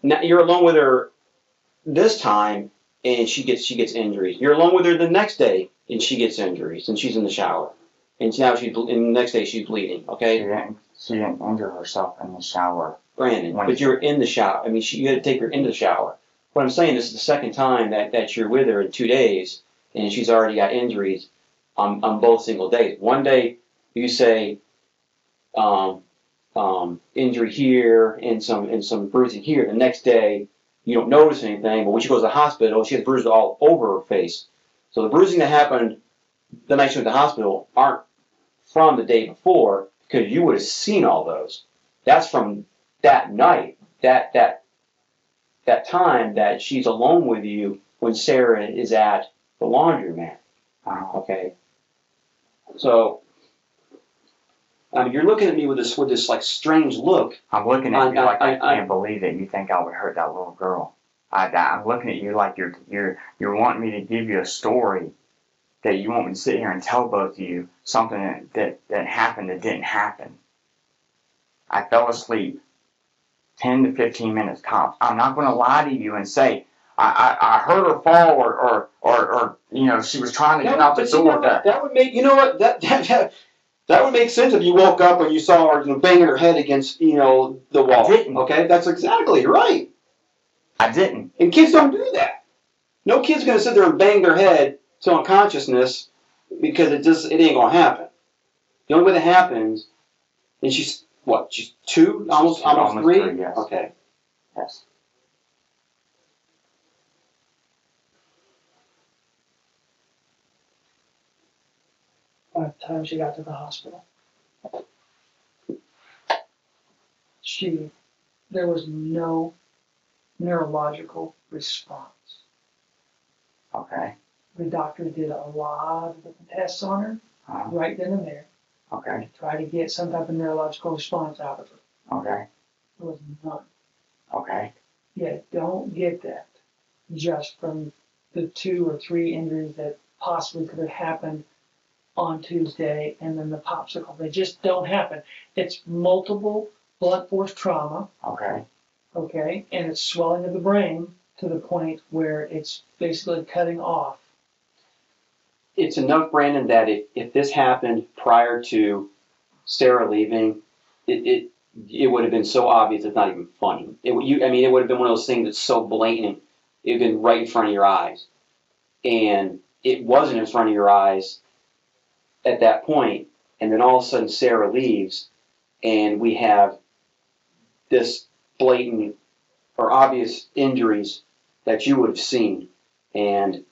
Now you're alone with her this time, and she gets injuries. You're alone with her the next day, and she gets injuries, and she's in the shower, and now and the next day she's bleeding. Okay. She didn't injure herself in the shower, Brandon. But you're in the shower. I mean, you had to take her into the shower. What I'm saying, this is the second time that you're with her in 2 days, and she's already got injuries on both single days. One day you say injury here and some bruising here. The next day you don't notice anything, but when she goes to the hospital, she has bruises all over her face. So the bruising that happened the night she went to the hospital aren't from the day before, because you would have seen all those. That's from that night, that time that she's alone with you when Sarah is at the laundromat. Okay. So, I mean, you're looking at me with this like strange look. I'm looking at you like I can't believe that you think I would hurt that little girl. I'm looking at you like you're wanting me to give you a story that you want me to sit here and tell both of you something that happened that didn't happen. I fell asleep 10 to 15 minutes tops. I'm not going to lie to you and say I heard her fall or she was trying to get out the door. That would make that would make sense if you woke up and you saw her banging her head against the wall. I didn't. Okay, that's exactly right. I didn't. And kids don't do that. No kid's going to sit there and bang their head to unconsciousness because it ain't going to happen. The only way that happens, and she's 2, almost 3? Yes. Okay. Yes. By the time she got to the hospital, there was no neurological response. Okay. The doctor did a lot of different tests on her, right then and there. Okay. To try to get some type of neurological response out of her. Okay. There was none. Okay. Yeah, don't get that just from the 2 or 3 injuries that possibly could have happened on Tuesday and then the popsicle. They just don't happen. It's multiple blunt force trauma. Okay. Okay, and it's swelling of the brain to the point where it's basically cutting off. It's enough, Brandon, that if this happened prior to Sarah leaving, it would have been so obvious it's not even funny. It would have been one of those things that's so blatant, it would have been right in front of your eyes. And it wasn't in front of your eyes at that point, and then all of a sudden Sarah leaves, and we have this blatant or obvious injuries that you would have seen. And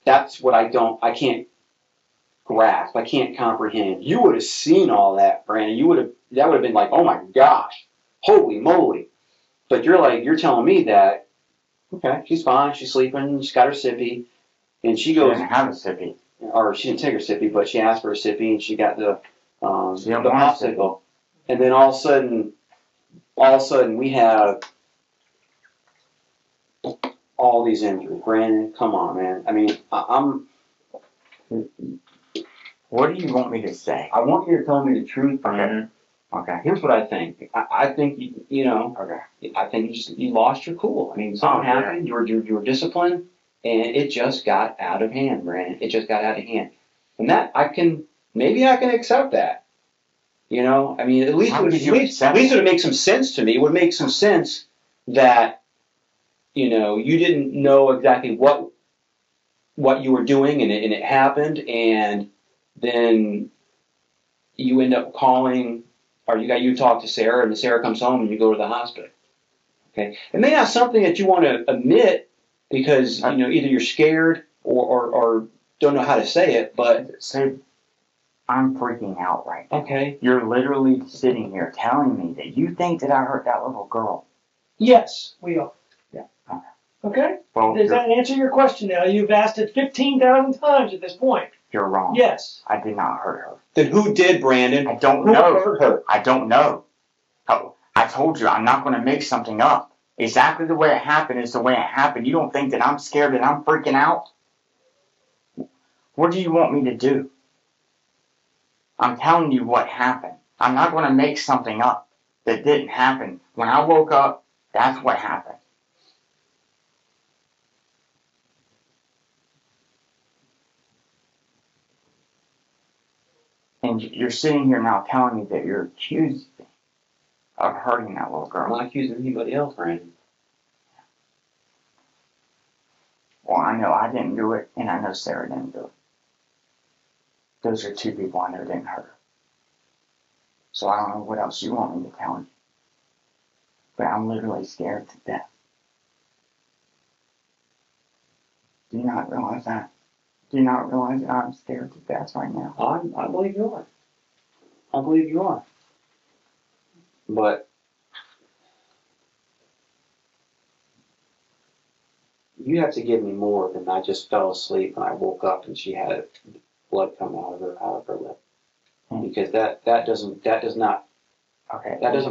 that's what I can't grasp. I can't comprehend. You would have seen all that, Brandon. That would have been like, oh my gosh, holy moly. But you're telling me that, okay, she's fine, she's sleeping, she's got her sippy, and she goes. She didn't have a sippy. Or she didn't take her sippy, but she asked for a sippy, and she got the She didn't want a sippy. popsicle. And then all of a sudden we have all these injuries. Brandon, come on, man. I mean, I'm. What do you want me to say? I want you to tell me the truth, Brandon. Okay. Here's what I think. I think you know. Okay. I think you lost your cool. I mean, something happened. You were disciplined, and it just got out of hand, Brandon. It just got out of hand, and that maybe I can accept that. You know, I mean, at least it would make some sense to me. It would make some sense that, you know, you didn't know exactly what you were doing, and it happened, and then you end up calling, or you talk to Sarah, and Sarah comes home, and you go to the hospital. Okay, it may not be something that you want to admit because you know either you're scared or don't know how to say it, but. I'm freaking out right now. Okay. You're literally sitting here telling me that you think that I hurt that little girl. Yes, we are. Yeah. Okay? Well, does that answer your question now? You've asked it 15,000 times at this point. You're wrong. Yes. I did not hurt her. Then who did, Brandon? I don't know. Who hurt her? I don't know. Oh, I told you I'm not going to make something up. Exactly the way it happened is the way it happened. You don't think that I'm scared and I'm freaking out? What do you want me to do? I'm telling you what happened. I'm not going to make something up that didn't happen. When I woke up, that's what happened. And you're sitting here now telling me that you're accusing me of hurting that little girl. I'm not accusing anybody else, Brandon. Well, I know I didn't do it, and I know Sarah didn't do it. Those are two people I know didn't hurt her. So I don't know what else you want me to tell you. But I'm literally scared to death. Do you not realize that? Do you not realize that I'm scared to death right now? I believe you are. I believe you are. But you have to give me more than I just fell asleep and I woke up and she had blood coming out of her lip. Because that does not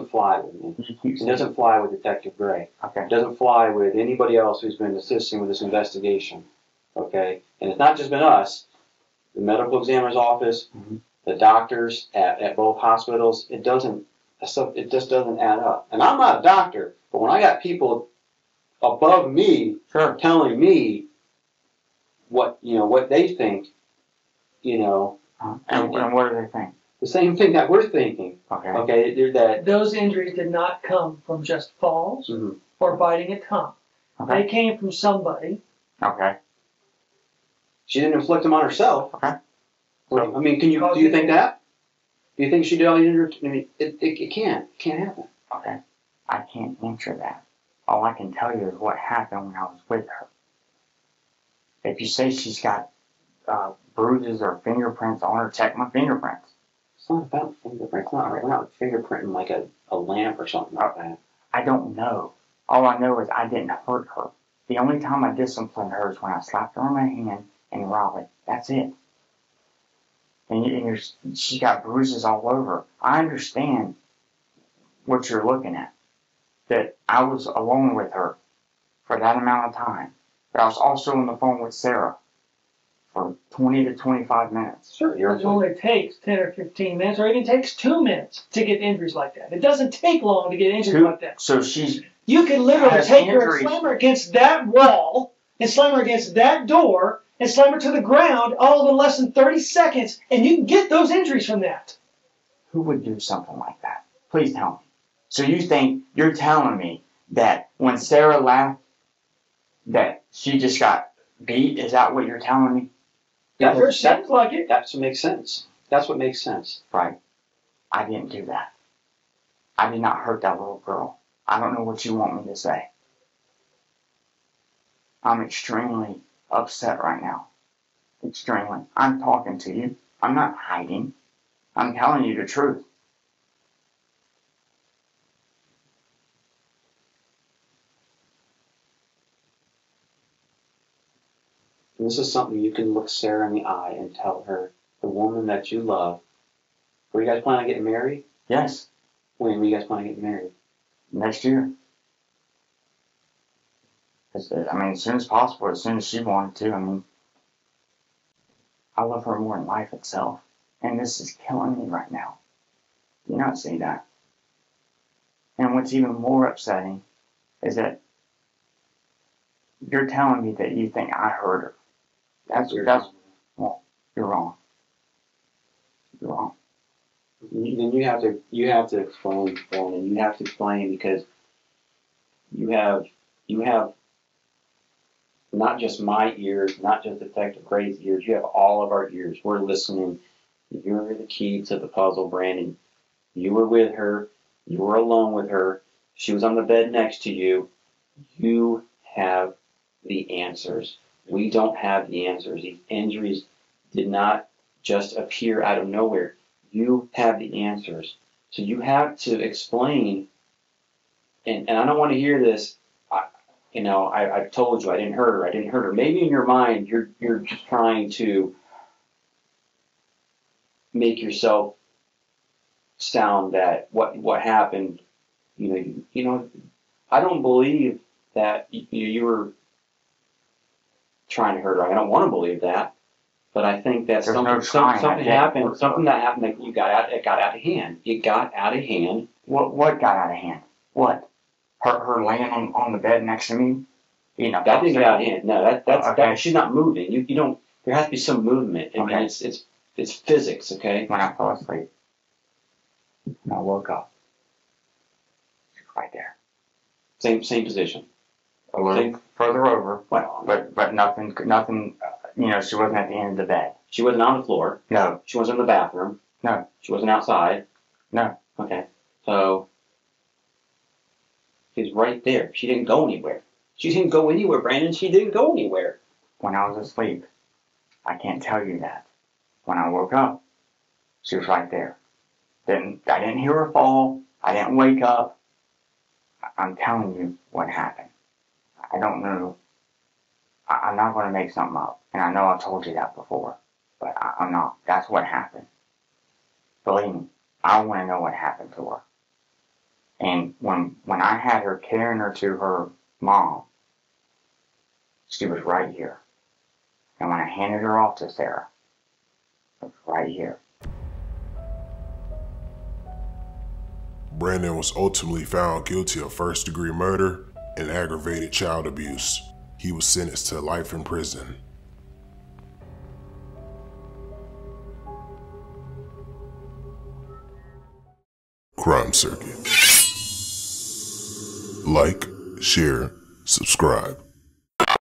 fly with me. It doesn't fly with Detective Gray. Okay. It doesn't fly with anybody else who's been assisting with this investigation. Okay? And it's not just been us. The medical examiner's office, the doctors at both hospitals, it just doesn't add up. And I'm not a doctor, but when I got people above me telling me what they think, and what do they think? The same thing that we're thinking. Okay. Okay. Those injuries did not come from just falls or biting a tongue. Okay. They came from somebody. Okay. She didn't inflict them on herself. Okay. So, I mean, do you think that? Do you think she did all the injuries? I mean, it can't happen. Okay. I can't answer that. All I can tell you is what happened when I was with her. If you say she's got bruises or fingerprints on her, check my fingerprints. It's not about fingerprints. We're not fingerprinting like a lamp or something like that. I don't know. All I know is I didn't hurt her. The only time I disciplined her is when I slapped her on my hand and Raleigh. That's it. And she got bruises all over. I understand what you're looking at. That I was alone with her for that amount of time. But I was also on the phone with Sarah for 20 to 25 minutes. Sure, it only takes 10 or 15 minutes, or even takes 2 minutes to get injuries like that. It doesn't take long to get injuries like that. So you could literally take her and slam her against that wall, and slam her against that door, and slam her to the ground all in less than 30 seconds, and you can get those injuries from that. Who would do something like that? Please tell me. So you're telling me that when Sarah laughed, that she just got beat? Is that what you're telling me? That sounds like it. That's what makes sense. That's what makes sense. Right. I didn't do that. I did not hurt that little girl. I don't know what you want me to say. I'm extremely upset right now. Extremely. I'm talking to you. I'm not hiding. I'm telling you the truth. And this is something you can look Sarah in the eye and tell her, the woman that you love. Were you guys planning on getting married? Yes. When were you guys planning on getting married? Next year. I mean, as soon as possible, as soon as she wanted to. I mean, I love her more than life itself. And this is killing me right now. Do you not see that? And what's even more upsetting is that you're telling me that you think I hurt her. Well, you're wrong. You're wrong. Then you have to explain, and you have to explain because you have not just my ears, not just Detective Gray's ears. You have all of our ears. We're listening. You're the key to the puzzle, Brandon. You were with her. You were alone with her. She was on the bed next to you. You have the answers. We don't have the answers. These injuries did not just appear out of nowhere. You have the answers. So you have to explain, and I don't want to hear this, I've told you I didn't hurt her. Maybe in your mind you're just trying to make yourself sound that what happened, I don't believe that you were trying to hurt her. I don't want to believe that. But I think that something happened that it got out of hand. It got out of hand. What got out of hand? What? Her laying on the bed next to me? That didn't get out of hand. No, that's she's not moving. You don't. There has to be some movement. I mean, it's physics. Okay. When I fell asleep, when I woke up, she's right there. Same position. A little further over, but nothing. She wasn't at the end of the bed. She wasn't on the floor. No. She wasn't in the bathroom. No. She wasn't outside. No. Okay. So she's right there. She didn't go anywhere. She didn't go anywhere, Brandon. She didn't go anywhere. When I was asleep, I can't tell you that. When I woke up, she was right there. I didn't hear her fall. I didn't wake up. I'm telling you what happened. I don't know. I'm not going to make something up. And I know I've told you that before. But I'm not. That's what happened. Believe me, I want to know what happened to her. And when I had her carrying her to her mom, she was right here. And when I handed her off to Sarah, it was right here. Brandon was ultimately found guilty of first-degree murder and aggravated child abuse. He was sentenced to life in prison. Crime Circuit. Like, share, subscribe.